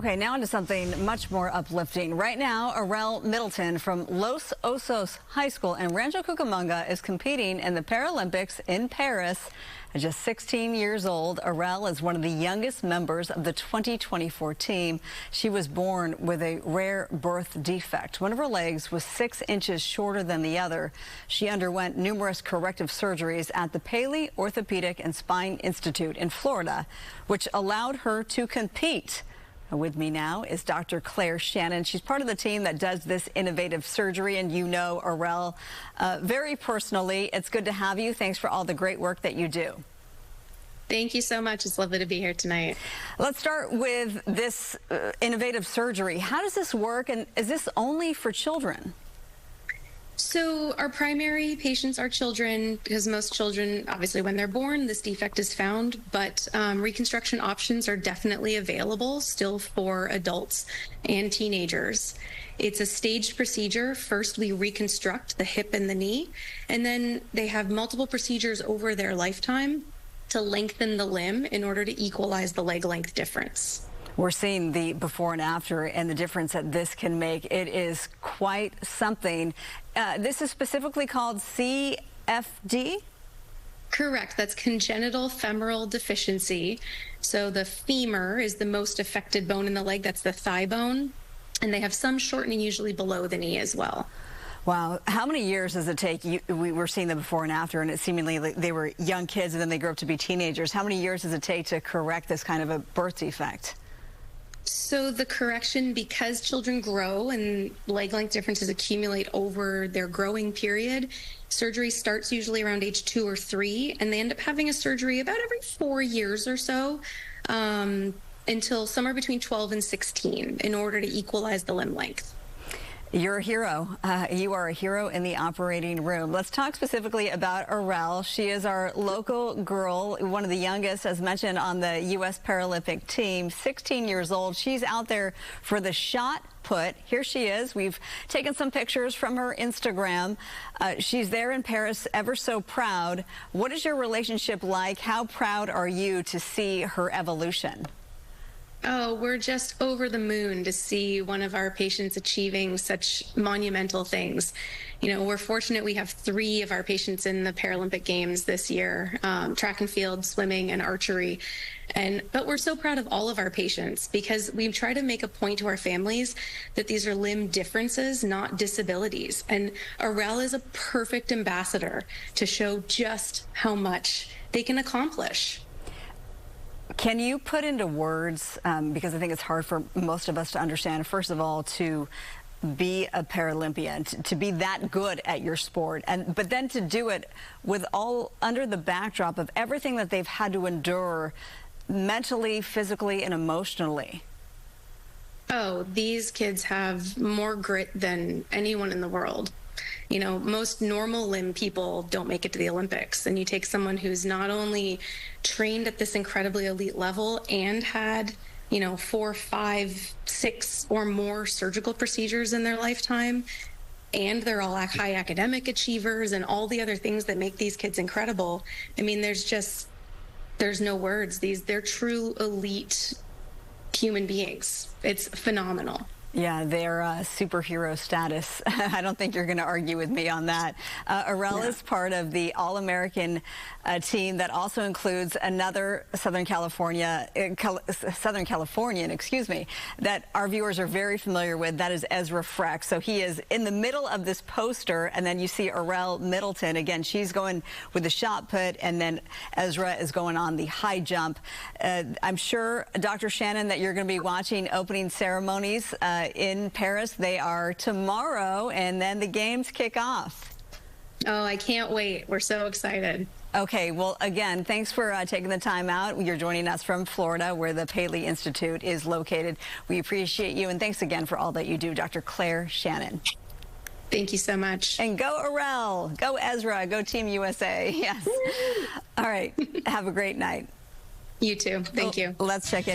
Okay, now into something much more uplifting. Right now, Arelle Middleton from Los Osos High School in Rancho Cucamonga is competing in the Paralympics in Paris. At just 16 years old, Arelle is one of the youngest members of the 2024 team. She was born with a rare birth defect. One of her legs was 6 inches shorter than the other. She underwent numerous corrective surgeries at the Paley Orthopedic and Spine Institute in Florida, which allowed her to compete. With me now is Dr. Claire Shannon. She's part of the team that does this innovative surgery, and you know Arelle very personally. It's good to have you. Thanks for all the great work that you do. Thank you so much. It's lovely to be here tonight. Let's start with this innovative surgery. How does this work, and is this only for children? So our primary patients are children, because most children, obviously when they're born, this defect is found, but reconstruction options are definitely available still for adults and teenagers. It's a staged procedure. First, we reconstruct the hip and the knee, and then they have multiple procedures over their lifetime to lengthen the limb in order to equalize the leg length difference. We're seeing the before and after and the difference that this can make. It is quite something. This is specifically called CFD? Correct. That's Congenital Femoral Deficiency. So the femur is the most affected bone in the leg. That's the thigh bone. And they have some shortening usually below the knee as well. Wow. How many years does it take? We were seeing the before and after, and it seemingly they were young kids and then they grew up to be teenagers. How many years does it take to correct this kind of a birth defect? So the correction, because children grow and leg length differences accumulate over their growing period, surgery starts usually around age 2 or 3, and they end up having a surgery about every 4 years or so, until somewhere between 12 and 16 in order to equalize the limb length. You're a hero. You are a hero in the operating room. Let's talk specifically about Arelle. She is our local girl, one of the youngest, as mentioned, on the U.S. Paralympic team, 16 years old. She's out there for the shot put. Here she is. We've taken some pictures from her Instagram. She's there in Paris, ever so proud. What is your relationship like? How proud are you to see her evolution? Oh, we're just over the moon to see one of our patients achieving such monumental things. You know, we're fortunate we have 3 of our patients in the Paralympic Games this year, track and field, swimming, and archery. But we're so proud of all of our patients, because we try to make a point to our families that these are limb differences, not disabilities. And Arelle is a perfect ambassador to show just how much they can accomplish. Can you put into words, because I think it's hard for most of us to understand, first of all, to be a Paralympian, to be that good at your sport, but then to do it with all under the backdrop of everything that they've had to endure mentally, physically, and emotionally? Oh, these kids have more grit than anyone in the world. You know, most normal limb people don't make it to the Olympics. And you take someone who's not only trained at this incredibly elite level and had, 4, 5, 6 or more surgical procedures in their lifetime, and they're all high academic achievers and all the other things that make these kids incredible. I mean, there's no words. They're true elite human beings. It's phenomenal. Yeah, they're superhero status. I don't think you're going to argue with me on that. Arelle is part of the All-American team that also includes another Southern Californian, that our viewers are very familiar with. That is Ezra Freck. So he is in the middle of this poster, and then you see Arelle Middleton. Again, she's going with the shot put, and then Ezra is going on the high jump. I'm sure, Dr. Shannon, that you're going to be watching opening ceremonies in Paris. They are tomorrow, and then the games kick off. Oh, I can't wait. We're so excited. Okay, well, again, thanks for taking the time out. You're joining us from Florida, where the Paley Institute is located. We appreciate you, and thanks again for all that you do, Dr. Claire Shannon. Thank you so much. And go Arelle, go Ezra, go Team USA. Yes. All right, have a great night. You too. Thank you. Let's check in.